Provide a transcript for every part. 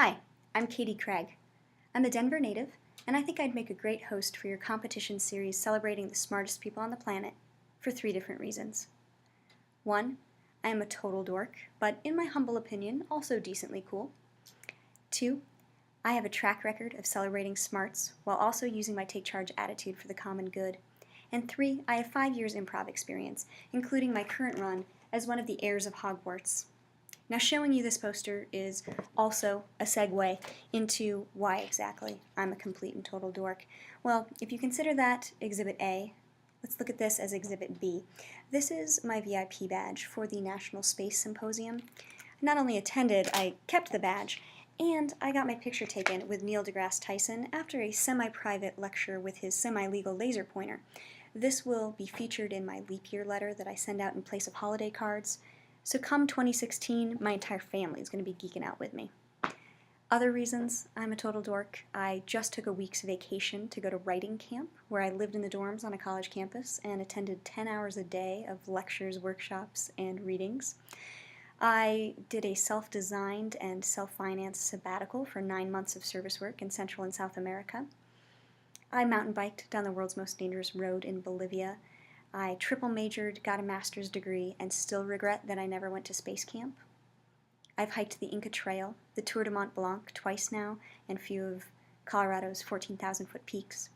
Hi, I'm Katie Craig. I'm a Denver native, and I think I'd make a great host for your competition series celebrating the smartest people on the planet for 3 different reasons. 1, I am a total dork, but in my humble opinion, also decently cool. 2, I have a track record of celebrating smarts while also using my take charge attitude for the common good. And 3, I have 5 years improv experience, including my current run as one of the heirs of Hogwarts. Now, showing you this poster is also a segue into why exactly I'm a complete and total dork. Well, if you consider that Exhibit A, let's look at this as Exhibit B. This is my VIP badge for the National Space Symposium. I not only attended, I kept the badge, and I got my picture taken with Neil deGrasse Tyson after a semi-private lecture with his semi-legal laser pointer. This will be featured in my leap year letter that I send out in place of holiday cards. So come 2016, my entire family is going to be geeking out with me. Other reasons I'm a total dork: I just took a week's vacation to go to writing camp, where I lived in the dorms on a college campus and attended 10 hours a day of lectures, workshops, and readings. I did a self-designed and self-financed sabbatical for 9 months of service work in Central and South America. I mountain biked down the world's most dangerous road in Bolivia. I triple majored, got a master's degree, and still regret that I never went to space camp. I've hiked the Inca Trail, the Tour de Mont Blanc twice now, and a few of Colorado's 14,000-foot peaks.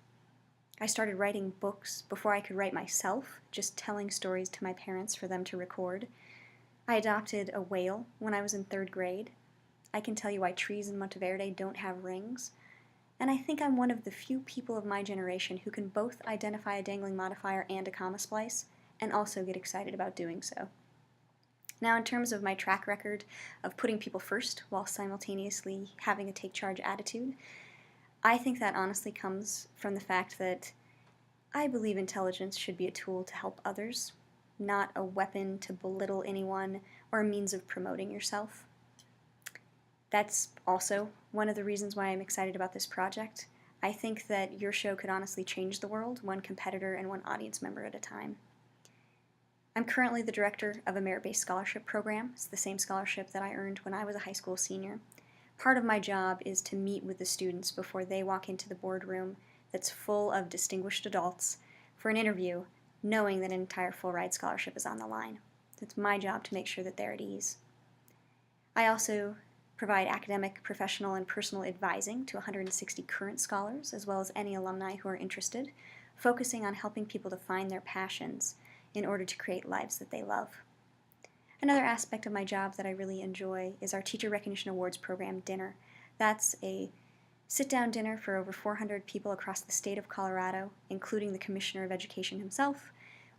I started writing books before I could write myself, just telling stories to my parents for them to record. I adopted a whale when I was in 3rd grade. I can tell you why trees in Monteverde don't have rings. And I think I'm one of the few people of my generation who can both identify a dangling modifier and a comma splice, and also get excited about doing so. Now, in terms of my track record of putting people first while simultaneously having a take charge attitude, I think that honestly comes from the fact that I believe intelligence should be a tool to help others, not a weapon to belittle anyone or a means of promoting yourself. That's also one of the reasons why I'm excited about this project. I think that your show could honestly change the world, one competitor and one audience member at a time. I'm currently the director of a merit-based scholarship program. It's the same scholarship that I earned when I was a high school senior. Part of my job is to meet with the students before they walk into the boardroom that's full of distinguished adults for an interview, knowing that an entire full-ride scholarship is on the line. It's my job to make sure that they're at ease. I also provide academic, professional, and personal advising to 160 current scholars, as well as any alumni who are interested, focusing on helping people to find their passions in order to create lives that they love. Another aspect of my job that I really enjoy is our Teacher Recognition Awards program dinner. That's a sit-down dinner for over 400 people across the state of Colorado, including the Commissioner of Education himself,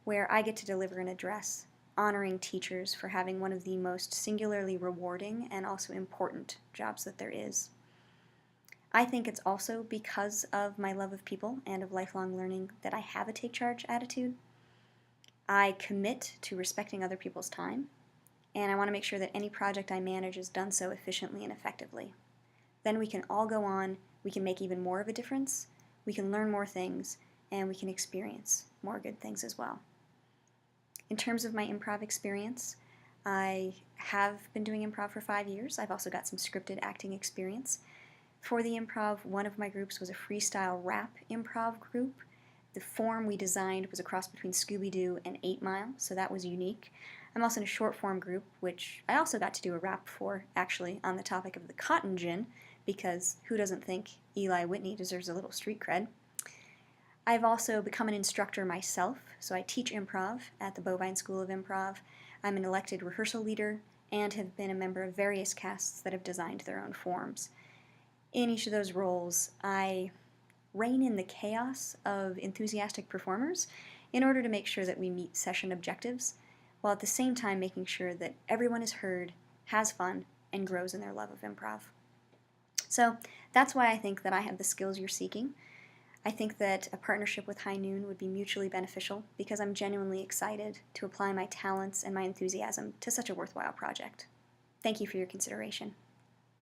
where I get to deliver an address honoring teachers for having one of the most singularly rewarding and also important jobs that there is. I think it's also because of my love of people and of lifelong learning that I have a take charge attitude. I commit to respecting other people's time, and I want to make sure that any project I manage is done so efficiently and effectively. Then we can all go on, we can make even more of a difference, we can learn more things, and we can experience more good things as well. In terms of my improv experience, I have been doing improv for 5 years. I've also got some scripted acting experience. For the improv, one of my groups was a freestyle rap improv group. The form we designed was a cross between Scooby-Doo and 8 Mile, so that was unique. I'm also in a short form group, which I also got to do a rap for, actually, on the topic of the cotton gin, because who doesn't think Eli Whitney deserves a little street cred? I've also become an instructor myself, so I teach improv at the Bovine School of Improv. I'm an elected rehearsal leader and have been a member of various casts that have designed their own forms. In each of those roles, I rein in the chaos of enthusiastic performers in order to make sure that we meet session objectives, while at the same time making sure that everyone is heard, has fun, and grows in their love of improv. So that's why I think that I have the skills you're seeking. I think that a partnership with High Noon would be mutually beneficial because I'm genuinely excited to apply my talents and my enthusiasm to such a worthwhile project. Thank you for your consideration.